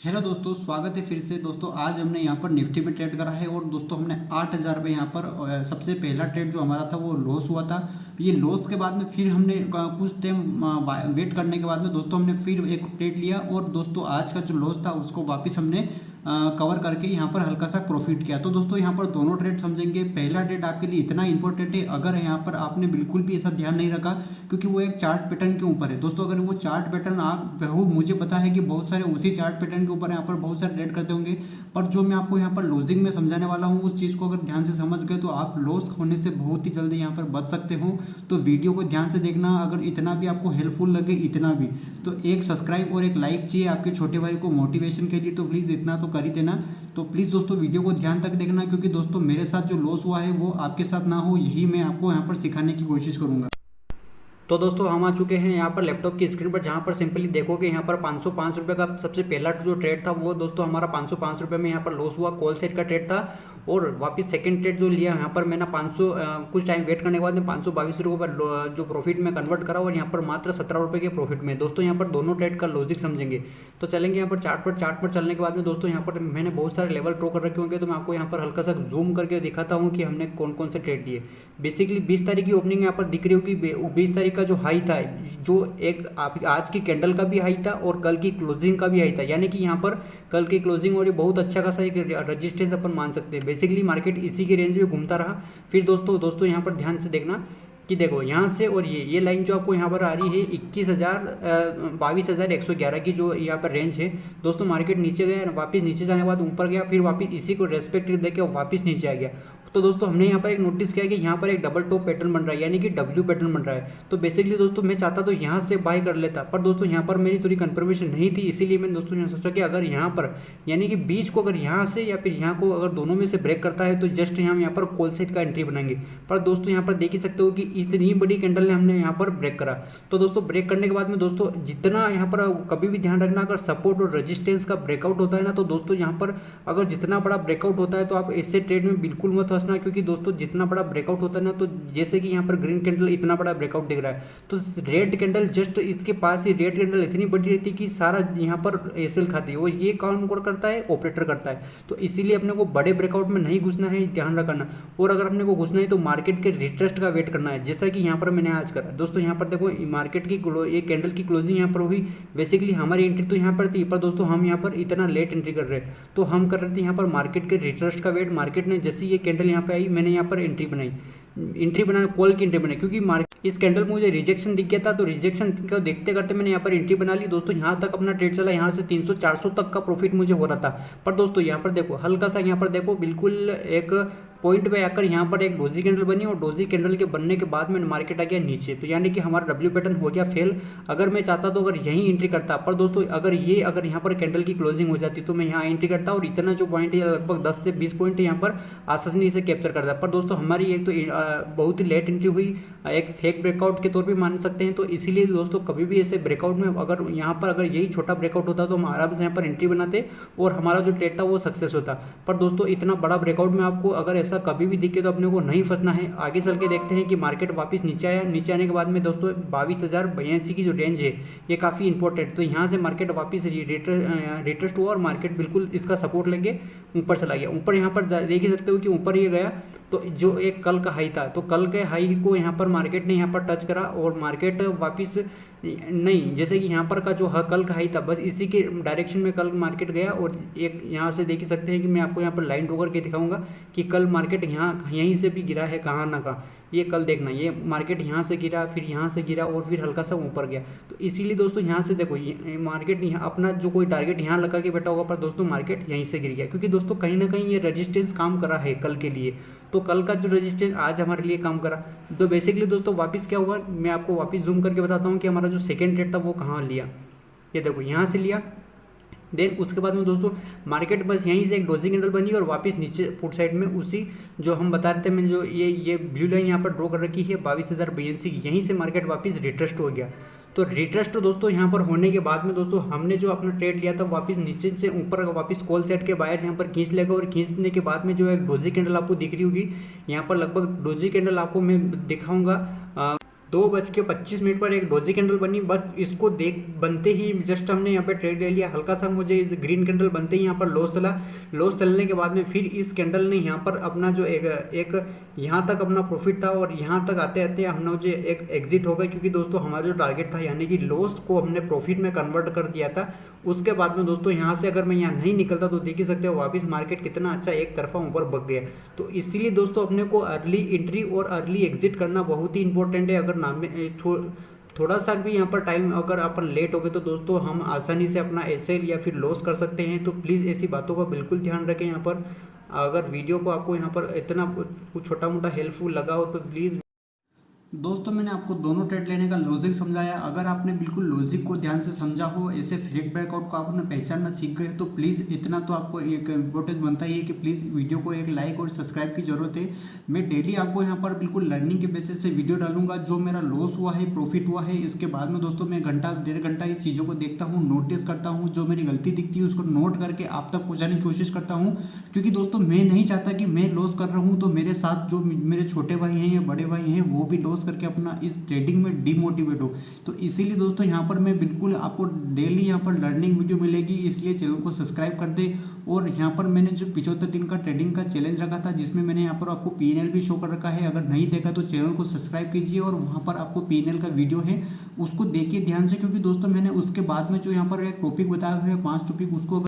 Hello दोस्तों, स्वागत है फिर से। दोस्तों आज हमने यहाँ पर निफ्टी में ट्रेड करा है और दोस्तों हमने 8,000 रुपये यहाँ पर सबसे पहला ट्रेड जो हमारा था वो लॉस हुआ था। ये लॉस के बाद में फिर हमने कुछ टाइम वेट करने के बाद में दोस्तों हमने फिर एक ट्रेड लिया और दोस्तों आज का जो लॉस था उसको वापस हमने कवर करके यहाँ पर हल्का सा प्रॉफिट किया। तो दोस्तों यहाँ पर दोनों ट्रेड समझेंगे। पहला ट्रेड आपके लिए इतना इंपॉर्टेंट है, अगर यहाँ पर आपने बिल्कुल भी ऐसा ध्यान नहीं रखा, क्योंकि वो एक चार्ट पैटर्न के ऊपर है। दोस्तों अगर वो चार्ट पैटर्न आप मुझे पता है कि बहुत सारे उसी चार्ट पैटर्न के ऊपर यहाँ पर बहुत सारे ट्रेड करते होंगे, पर जो मैं आपको यहाँ पर लॉजिक में समझाने वाला हूँ उस चीज़ को अगर ध्यान से समझ गए तो आप लॉस होने से बहुत ही जल्दी यहाँ पर बच सकते हो। तो वीडियो को ध्यान से देखना, अगर इतना भी आपको हेल्पफुल लगे, इतना भी, तो एक सब्सक्राइब और एक लाइक चाहिए आपके छोटे भाई को मोटिवेशन के लिए, तो प्लीज़ इतना तो कर ही देना। तो प्लीज़ दोस्तों वीडियो को ध्यान तक देखना, क्योंकि दोस्तों मेरे साथ जो लॉस हुआ है वो आपके साथ ना हो, यही मैं आपको यहाँ पर सिखाने की कोशिश करूँगा। तो दोस्तों हम आ चुके हैं यहाँ पर लैपटॉप की स्क्रीन पर, जहाँ पर सिंपली देखोगे यहाँ पर 505 रुपये का सबसे पहला जो ट्रेड था वो दोस्तों हमारा 505 रुपये में यहाँ पर लॉस हुआ। कॉल सेट का ट्रेड था और वापस सेकंड ट्रेड जो लिया यहाँ पर मैंने 500 कुछ टाइम वेट करने के बाद में 522 रुपये पर जो प्रॉफिट में कन्वर्ट करा और यहाँ पर मात्र 17 रुपये के प्रॉफिट में। दोस्तों यहाँ पर दोनों ट्रेड का लॉजिक समझेंगे। तो चलेंगे यहाँ पर चार्ट पर चलने के बाद में दोस्तों यहाँ पर मैंने बहुत सारे लेवल ड्रॉ कर रखे होंगे, तो मैं आपको यहाँ पर हल्का सा जूम करके दिखाता हूँ कि हमने कौन कौन से ट्रेड लिए। बेसिकली 20 तारीख की ओपनिंग यहाँ पर दिख रही होगी। 20 तारीख का जो हाई था, जो एक आज की कैंडल का भी हाई था और कल की क्लोजिंग का भी हाई था, यानी कि यहाँ पर कल की क्लोजिंग और ये बहुत अच्छा खासा एक रजिस्टेंस अपन मान सकते हैं। बेसिकली मार्केट इसी के रेंज में घूमता रहा। फिर दोस्तों यहाँ पर ध्यान से देखना कि देखो यहाँ से और ये लाइन जो आपको यहाँ पर आ रही है 22,111 की जो यहाँ पर रेंज है, दोस्तों मार्केट नीचे गया, वापस नीचे जाने के बाद ऊपर गया, फिर वापस इसी को रेस्पेक्ट देके वापस नीचे आ गया। तो दोस्तों हमने यहाँ पर एक नोटिस किया कि यहाँ पर एक डबल टॉप पैटर्न बन रहा है, यानी कि डब्ल्यू पैटर्न बन रहा है। तो बेसिकली दोस्तों मैं चाहता तो यहाँ से बाय कर लेता, पर दोस्तों यहाँ पर मेरी थोड़ी कंफर्मेशन नहीं थी, इसीलिए मैंने दोस्तों यहाँ सोचा कि अगर यहाँ पर यानी कि बीच को अगर यहाँ से या फिर यहाँ को अगर दोनों में से ब्रेक करता है तो जस्ट हम यहाँ पर कॉल सेट का एंट्री बनाएंगे। पर दोस्तों यहाँ पर देख ही सकते हो कि इतनी बड़ी कैंडल ने हमने यहाँ पर ब्रेक करा। तो दोस्तों ब्रेक करने के बाद में दोस्तों जितना यहाँ पर कभी भी ध्यान रखना, अगर सपोर्ट और रेजिस्टेंस का ब्रेकआउट होता है ना, तो दोस्तों यहाँ पर अगर जितना बड़ा ब्रेकआउट होता है तो आप इससे ट्रेड में बिल्कुल मत फंसना, क्योंकि दोस्तों जितना बड़ा ब्रेकआउट होता है ना, तो जैसे कि यहाँ पर ग्रीन कैंडल इतना बड़ा ब्रेकआउट दिख रहा है, तो रेड कैंडल जस्ट इसके पास ही रेड कैंडल इतनी बड़ी रहती है कि सारा यहाँ पर एसएल खाती है। वो ये कौन करता है? ऑपरेटर करता है। तो इसीलिए अपने को बड़े ब्रेकआउट में नहीं घुसना है, ध्यान रखना। और अगर अपने को घुसना है तो मार्केट के रिट्रेस्ट का वेट करना है, जैसा कि यहाँ पर मैंने आज करा। दोस्तों यहाँ पर देखो मार्केट की एक कैंडल की क्लोजिंग यहाँ पर हुई। बेसिकली हमारी एंट्री तो यहाँ पर थी, पर दोस्तों हम यहाँ पर इतना लेट एंट्री कर रहे हैं, तो हम कर रहे थे यहाँ पर मार्केट के रिट्रेस्ट का वेट। मार्केट ने जैसे ये कैंडल यहाँ पे आई, मैंने यहाँ पर एंट्री बनाई, कॉल की एंट्री बनाई, क्योंकि मार्केट इस कैंडल में मुझे रिजेक्शन दिख गया था। तो रिजेक्शन को देखते करते मैंने यहाँ पर एंट्री बना ली। दोस्तों यहाँ तक अपना ट्रेड चला, यहाँ से 300-400 तक का प्रॉफिट मुझे हो रहा था। पर दोस्तों यहाँ पर देखो हल्का सा, यहाँ पर देखो बिल्कुल एक पॉइंट पे आकर यहाँ पर एक डोजी कैंडल बनी और डोजी कैंडल के बनने के बाद में मार्केट आ गया नीचे, तो यानी कि हमारा डब्ल्यू पैटर्न हो गया फेल। अगर मैं चाहता तो अगर यहीं एंट्री करता, पर दोस्तों अगर यहाँ पर कैंडल की क्लोजिंग हो जाती तो मैं यहाँ एंट्री करता और इतना जो पॉइंट है लगभग 10 से 20 पॉइंट यहाँ पर आसानी से कैप्चर करता। पर दोस्तों हमारी एक तो बहुत ही लेट एंट्री हुई, एक फेक ब्रेकआउट के तौर पर मान सकते हैं। तो इसीलिए दोस्तों कभी भी ऐसे ब्रेकआउट में अगर यहाँ पर अगर यही छोटा ब्रेकआउट होता तो हम आराम से यहाँ पर एंट्री बनाते और हमारा जो ट्रेड था वो सक्सेस होता। पर दोस्तों इतना बड़ा ब्रेकआउट में आपको अगर ऐसा कभी भी दिखे तो अपने को नहीं फंसना है। आगे चल के देखते हैं कि मार्केट वापस नीचे आया। नीचे आने के बाद में दोस्तों 22,082 की जो रेंज है ये काफ़ी इंपॉर्टेंट, तो यहाँ से मार्केट वापस रिट्रेस्ट हुआ और मार्केट बिल्कुल इसका सपोर्ट लेके ऊपर चला गया। ऊपर यहाँ पर देख ही सकते हो कि ऊपर ये गया, तो जो एक कल का हाई था, तो कल के हाई को यहाँ पर मार्केट ने यहाँ पर टच करा और मार्केट वापस नहीं, जैसे कि यहाँ पर का जो कल का हाई था बस इसी के डायरेक्शन में कल मार्केट गया। और एक यहाँ से देख सकते हैं कि मैं आपको यहाँ पर लाइन ड्रॉ करके दिखाऊंगा कि कल मार्केट यहाँ यहीं से भी गिरा है, कहाँ ना कहाँ। ये कल देखना, ये मार्केट यहाँ से गिरा, फिर यहाँ से गिरा और फिर हल्का सा ऊपर गया। तो इसीलिए दोस्तों यहाँ से देखो ये मार्केट यहाँ अपना जो कोई टारगेट यहाँ लगा के बैठा होगा, पर दोस्तों मार्केट यहीं से गिर गया, क्योंकि दोस्तों कहीं ना कहीं ये रेजिस्टेंस काम कर रहा है कल के लिए। तो कल का जो रेजिस्टेंस आज हमारे लिए काम करा। तो बेसिकली दोस्तों वापस क्या हुआ, मैं आपको वापस जूम करके बताता हूँ कि हमारा जो सेकेंड ट्रेड था वो कहाँ लिया। ये देखो यहाँ से लिया, देन उसके बाद में दोस्तों मार्केट बस यहीं से एक डोजी कैंडल बनी और वापस नीचे फुट साइड में उसी जो हम बता रहे थे, मैंने जो ये ब्लू लाइन यहाँ पर ड्रॉ कर रखी है 22,082 की, यहीं से मार्केट वापस रिट्रेस्ट हो गया। तो रिट्रेस्ट दोस्तों यहाँ पर होने के बाद में दोस्तों हमने जो अपना ट्रेड लिया था वापस नीचे से ऊपर वापस कॉल सेट के बाहर यहाँ पर खींच लेगा। और खींचने के बाद में जो एक डोजी कैंडल आपको दिख रही होगी, यहाँ पर लगभग डोजी कैंडल आपको मैं दिखाऊंगा 2:25 पर एक डोजी कैंडल बनी, बस इसको देख बनते ही जस्ट हमने यहाँ पे ट्रेड ले लिया। हल्का सा मुझे ग्रीन कैंडल बनते ही यहाँ पर लॉस चला। लॉस चलने के बाद में फिर इस कैंडल ने यहाँ पर अपना जो एक यहाँ तक अपना प्रॉफिट था और यहाँ तक आते आते हमने मुझे एक एग्जिट हो गया, क्योंकि दोस्तों हमारा जो टारगेट था यानी कि लॉस को हमने प्रॉफिट में कन्वर्ट कर दिया था। उसके बाद में दोस्तों यहाँ से अगर मैं यहाँ नहीं निकलता तो देख ही सकते हो वापस मार्केट कितना अच्छा एक तरफा ऊपर बग गया। तो इसीलिए दोस्तों अपने को अर्ली एंट्री और अर्ली एग्जिट करना बहुत ही इंपॉर्टेंट है। अगर नाम थोड़ा सा भी यहाँ पर टाइम अगर अपन लेट हो गए तो दोस्तों हम आसानी से अपना एसएल या फिर लॉस कर सकते हैं। तो प्लीज़ ऐसी बातों का बिल्कुल ध्यान रखें। यहाँ पर अगर वीडियो को आपको यहाँ पर इतना कुछ छोटा मोटा हेल्पफुल लगा हो तो प्लीज़। दोस्तों मैंने आपको दोनों ट्रेड लेने का लॉजिक समझाया। अगर आपने बिल्कुल लॉजिक को ध्यान से समझा हो, ऐसे फ्लिप ब्रेकआउट को आपने पहचानना सीख गए तो प्लीज़ इतना तो आपको एक इम्पोर्टेंस बनता ही है कि प्लीज़ वीडियो को एक लाइक और सब्सक्राइब की ज़रूरत है। मैं डेली आपको यहाँ पर बिल्कुल लर्निंग के बेसिस से वीडियो डालूंगा। जो मेरा लॉस हुआ है, प्रॉफिट हुआ है, इसके बाद में दोस्तों मैं घंटा 1.5 घंटा इस चीज़ों को देखता हूँ, नोटिस करता हूँ। जो मेरी गलती दिखती है उसको नोट करके आप तक पहुँचाने की कोशिश करता हूँ, क्योंकि दोस्तों मैं नहीं चाहता कि मैं लॉस कर रहा हूँ तो मेरे साथ जो मेरे छोटे भाई हैं या बड़े भाई हैं वो भी लॉस करके अपना इस ट्रेडिंग में डिमोटिवेट हो। तो इसीलिए दोस्तों यहाँ पर मैं बिल्कुल आपको डेली यहाँ पर लर्निंग वीडियो मिलेगी, इसलिए चैनल को सब्सक्राइब कर दे। और यहाँ पर मैंने जो 75 दिन का ट्रेडिंग का चैलेंज रखा था जिसमें मैंने यहाँ पर आपको पीएनएल भी शो कर रखा है, अगर नहीं देखा तो चैनल को सब्सक्राइब कीजिए और वहाँ पर आपको पीएनएल का वीडियो है उसको देखिए ध्यान से, क्योंकि दोस्तों मैंने उसके बाद में जो यहाँ पर एक टॉपिक बताए हुए हैं 5 टॉपिक, उसको